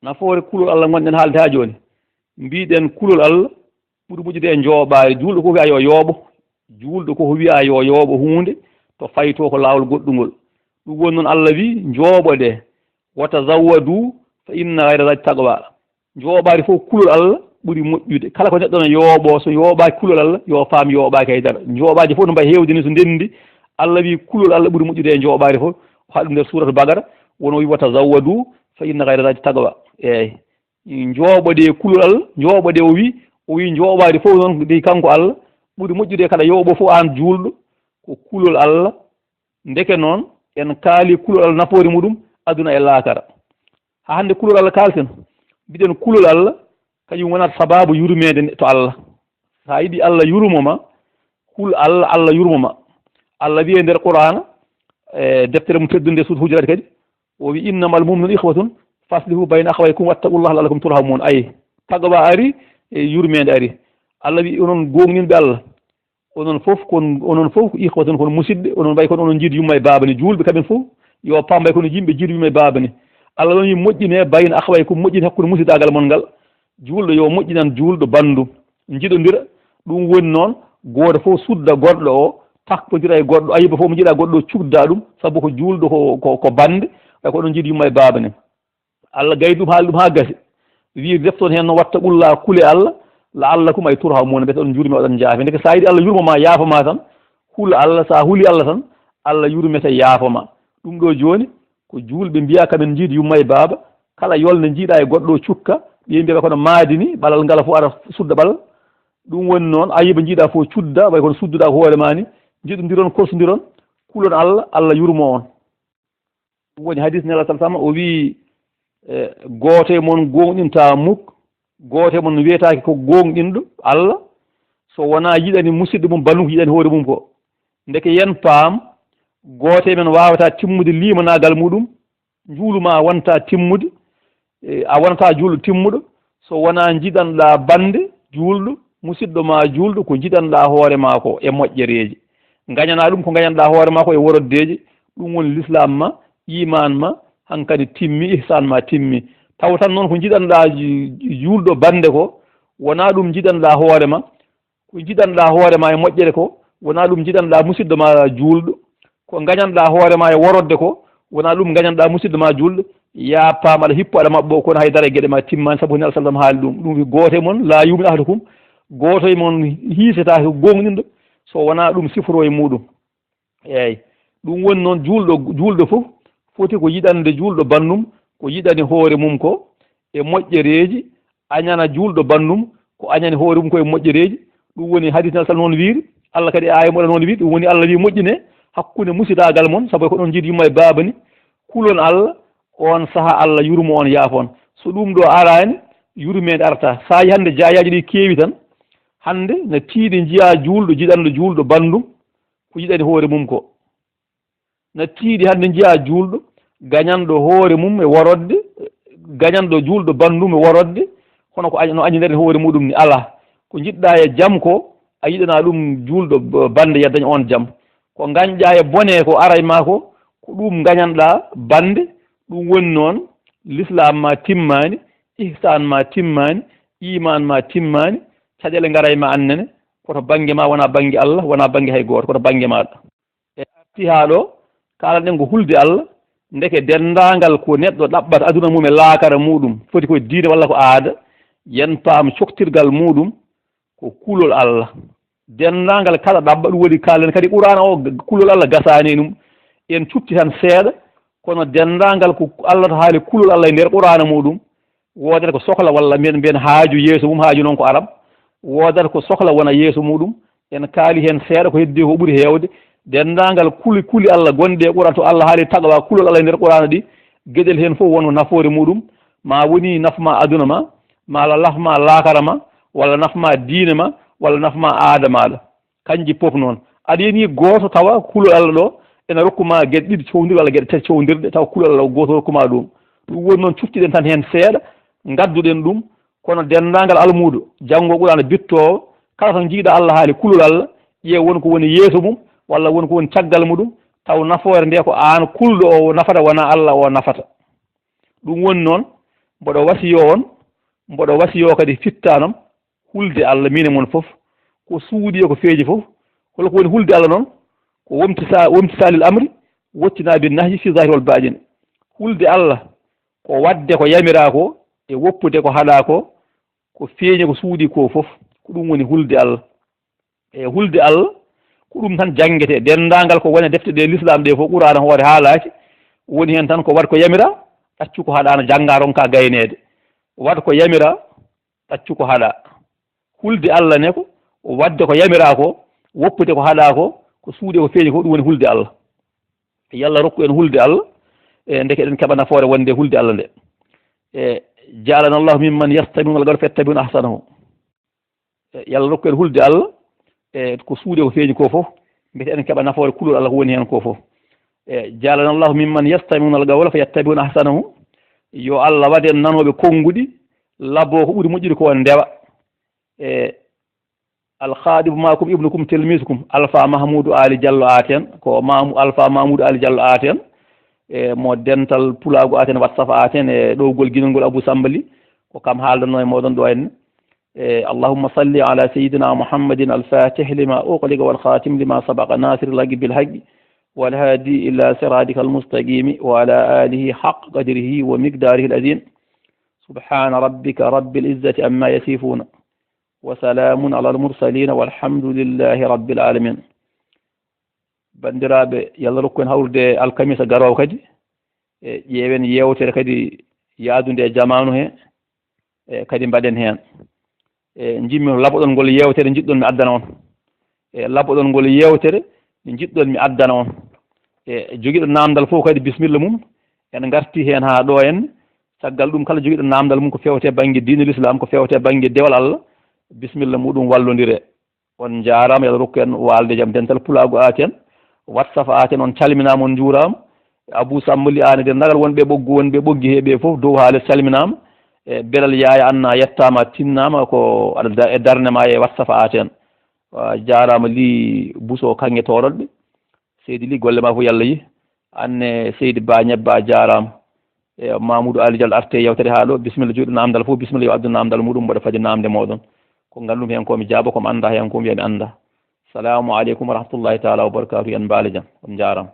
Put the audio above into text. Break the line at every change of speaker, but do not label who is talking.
nafoore kulol Allah gonɗen haalde ha joni mbiɗen kulol Allah ɓuri moƴƴude e jooɓaari julɗo ko wiya yo yooɓo julɗo koko wiya yo yooɓo hunde to fayto ko laawol goɗɗungol ɗum woni noon Allah wi jooɓoɗe wata zawwadu fa inna gayra zati taqwa jooɓaari fof kulol Allah ɓuri moƴƴude kala ko neɗɗo no yooɓo so yooɓaki kulol Allah yo faam yooɓaki haydara jooɓaji fof no mbayi heewde ni so ndenndi Allah wi kulol Allah ɓuri moƴƴude e jooɓaari fof o haɗum nder suratu bagara wono wi wata zawwadu fa inna gayra zati taqwa eyyi jooɓoɗe kulol Allah jooɓoɗe o wi jooɓaari fof noon ɗi kanko Allah ɓuri moƴƴude kada yooɓo fof an juulɗo ko kulol Allah ndeke noon en kaali kulol Allah nafoore muɗum aduna e laakara ha hannde kulol Allah kalten mbiɗen kulol Allah kañum wonata sababu yurmede to Allah sa yiɗi Allah yurmoma kul Allah Allah yurmoma Allah wiye nder qur'ana e deftere mum teddunde suudu Hujurat kadi o wi innamal mu'minuna ikhwatun faslihu bayna akhawaykum wattaqullaha la'allakum turhamun ay tagwa ari e yurmede ari Allah wi onon gonginɓe Allah onon fof ko ikhwatun kono musidɓe onon mbay kono onon jiidu yumma e babani julɓe kamɓen fof yo pambay kono yimɓe jiidu yumma e babani Allah ɗon wi moƴƴine bayna akhawaykum moƴƴine hakkude musidagal mon ngal julɗo yo moƴƴinan julɗo bandum jiɗodira ɗum woni noon gooto fof sudda goɗɗo o takkodira e goɗɗo ayiba fof mo jiiɗa goɗɗo o cukda ɗum sabu ko julɗo ko bande way ko ɗon jiiɗi yumma e babane Allah gayi ɗum haali ɗum ha gasi wi defton hen no watta ɓulla kule Allah la'allakum ay turhamuna mbete on jurmi oɗon jaafe ndeke sa yiɗi Allah yurmoma yaafama tan hul Allah sa huuli Allah tan Allah yurmete yaafama ɗum ɗo joni ko julɓe mbiya kamen jiiɗi yumma e baaba kala yolde jiiɗa e goɗɗo o cukka ɓe mbiya kono maadini ɓalal ngala fof ara sudda ɓalal ɗum woni noon ayiba jiiɗa fof cudda way kono sudduɗa ko hoore ma ni jiɗodiron korsodiron kulon Allah Allah yurmo on ɗum woni hadis nela sal sama o wi gooto e mon gonɗinta mukk gooto e mon wiyetake ko gonɗinɗo Allah so wona yiɗani musidɗo mum ballum ko yiɗani hoore mum ko ndeke yen paam gooto e men wawata timmude limanagal muɗum juuluma wonta timmude a wonata juulɗo timmuɗo so wona jiɗanɗa bande juulɗo musidɗo ma juulɗo ko jiɗanɗa hoore ma ko e moƴƴereji gañana ɗum ko gañanɗa hoore ma ko e woroddeji ɗum woni l'islam ma iman ma hankkadi timmi ihsan ma timmi taw tan noon ko jiɗanɗa juulɗo bande ko wona ɗum jiɗanɗa hoore ma ko jiɗanɗa hoore ma e moƴƴere ko wona ɗum jiɗanɗa musidɗo ma juulɗo ko gañanɗa hoore ma e worodde ko wona ɗum gañanɗa musidɗo ma juulɗo ya paam aɗa hippo aɗa mabɓo kono haydara e gueɗe ma timmani saabu ko nel sallam haali ɗum wi gooto e mon la yumin ahadukum gooto e mon hiisetake gonɗinɗo so wona ɗum siforo e muɗum eyyi ɗum woni noon juulɗo fof foti ko yiɗande juulɗo bandum ko yiɗani hoore mum ko e moƴƴereji añana juulɗo bandum ko añani hoore mum ko e moƴƴereji ɗum woni hadis nel sallam noon wiiri Allah kadi aya moɗon noon wiiri ɗum woni Allah wi moƴƴine hakkude musidagal mon saabu ko ɗon jiiɗi yumma e babani kulon Allah on saaha Allah yurmo on yaafon so ɗum ɗo arani yurmede arata sa yi hande jayaji ɗi keewi tan hande no tiiɗi jiiya juulɗo jiɗanɗo juulɗo bandum ko yiɗani hoore mum ko no tiiɗi hande jiiya juulɗo gañanɗo hoore mum e worodde gañanɗo juulɗo bandum e worodde hono ko no añi nder hoore muɗum ni ala ko jiɗɗa e jaam ko a yiɗana ɗum juulɗo bande yaddañ on jaam ko gañƴa e bone ko ara e ma ko ɗum gañanɗa bande ɗum woni noon l'islam ma timmani ihsan ma timmani iman ma timmani caɗele ngara e ma annene koto banggue ma wona banggue Allah wona banggue hay goto koto banggue maɗa e arti ha ɗo kalanɗen ko hulde Allah ndeke dendagal ko neɗɗo ɗaɓɓata aduna mum e laakara muɗum foti koye diine walla ko aada yen paam coktirgal muɗum ko kulol Allah dendagal kala ɗaɓɓa ɗum waɗi kalen kadi qur'ana o kulol Allah gasani ɗum en cutti tan seeɗa kono dendagal ko Allah to haali kulol Allah e nder qur'ana muɗum wodata ko sohla walla mbiyen haaju yeeso mum haaju noon ko arab wodata ko sohla wona yeeso muɗum en kaali hen seeɗa ko heddi ko ɓuuri heewde dendagal kuli Allah gonɗe e qur'an to Allah haali taqwa kulol Allah e nder qur'ana ɗi gueɗel hen fof wonno nafoore muɗum ma woni nafma aduna ma mala nafma laakara ma walla nafma diine ma walla nafma aada maɗa kanji poof noon aɗa yini goto tawa kulol Allah ɗo ene rokkuma gueɗe ɗiɗi cowdirɗe walla gueɗe tati cowdirɗe taw kulol Allah goto rokkuma ɗum ɗum woni noon cuftiɗen tan hen seeɗa gadduɗen ɗum kono dendagal almudo janggo qur'ana bittowo kala to jiiɗa Allah haali kulol Allah ƴeew woni ko woni yeeso mum walla woni ko woni caggal muɗum taw nafoore nde ko an kulɗo o nafata wona Allah o nafata ɗum woni noon mboɗo wasiyo on mboɗo wasiyo kadi fittanam hulde Allah mine mon fof ko suudi ko feeji fof holko woni hulde Allah noon ko womtisalil amri wottinaɓe nahyi fi zahir wal baɗin hulde Allah ko wadde ko yamira ko e woppude ko haɗa ko feeñi ko suudi ko fof ko ɗum woni hulde Allah e hulde Allah ko ɗum tan jangete dendagal ko woni defte ɗe l'islam ɗe fof ɓurana hoore haalaji woni hen tan ko wat ko yamira ɗaccu ko haɗa no jangga ronka gaynede wat ko yamira ɗaccu ko haɗa hulde Allah ne ko wadde ko yamira ko woppude ko haɗa ko suude ko feeñi ko ɗum woni hulde Allah yalla rokku en hulde Allah e ndeke eɗen keeɓa nafoore wonde hulde Allah nde e jaalana allahu mimman yastamiuna al-qawla fayattabiuna ahsanahu yalla rokku en hulde Allah e ko suude ko feeñi ko fof mbete eɗen keeɓa nafoore kulol Allah ko woni hen ko fof e jaalana allahu mimman yastamiuna al-qawla fayattabiuna ahsanahu yo Allah waɗe en nanoɓe konnguɗi labbo ko ɓuri moƴƴude ko ndewa e alkhadibu makum ibnukum telmisukum alpha mahmoudou ali diallo aten ko alpha mahmoudou ali diallo aten e mo dental pulago aten whatsapp aten e ɗowgol guinol ngol abou sambali ko kam haaldanno e moɗon ɗo henne e allahumma salli ala sayidina muhammadin alfatih lima uqliqa walkhatim lima sabaqa nasir lagi bilhaqi والهادي إلى صراطك المستقيم وعلى آله حق قدره ومقداره العظيم سبحان ربك رب العزة عما يصفون وسلام على المرسلين والحمد لله رب العالمين bandiraɓe yalla rokku en hawrude alkamisa garowo kadi e ƴeewen yewtere kadi yaadude e jamanu he e kadi mbaɗen hen e jimmi laɓoɗon ngol yewtere jiɗɗon mi addana on e laɓoɗon ngol yewtere jiɗɗon mi addana on e joguiɗo namdal fof kadi bisimilla mum en garti hen ha ɗo en caggal ɗum kala joguiɗo namdal mum ko fewte banggue diine l'islam ko fewte banggue dewal Allah bisimilla muɗum wallodire on jarama yalla rokku en walde jaam dental pulago aten whatsapp aten on calminama on juurama abou sambali ane de nagal wonɓe ɓoggu wonɓe ɓoggi heeɓe foof dow haales calminama e belal yaya anna yettama tinnama ko aɗa e darnema e whatsapp aten jarama li buso kanŋe toroɗɓe seydi li golle ma fof yallah yi anne seydi ba ñebba jarama e mamoudou ali diallo arte yewtere ha ɗo bisimilla joɗi namdal fof bisimilla yo addu namdal muɗum mboɗo faadi namde moɗon ko ngandumi hen komi jaaba komi anda hen komi wiyami anda salamu aleykum wa rahmatullahi taala wa barakatuh yen mbaale jam on jarama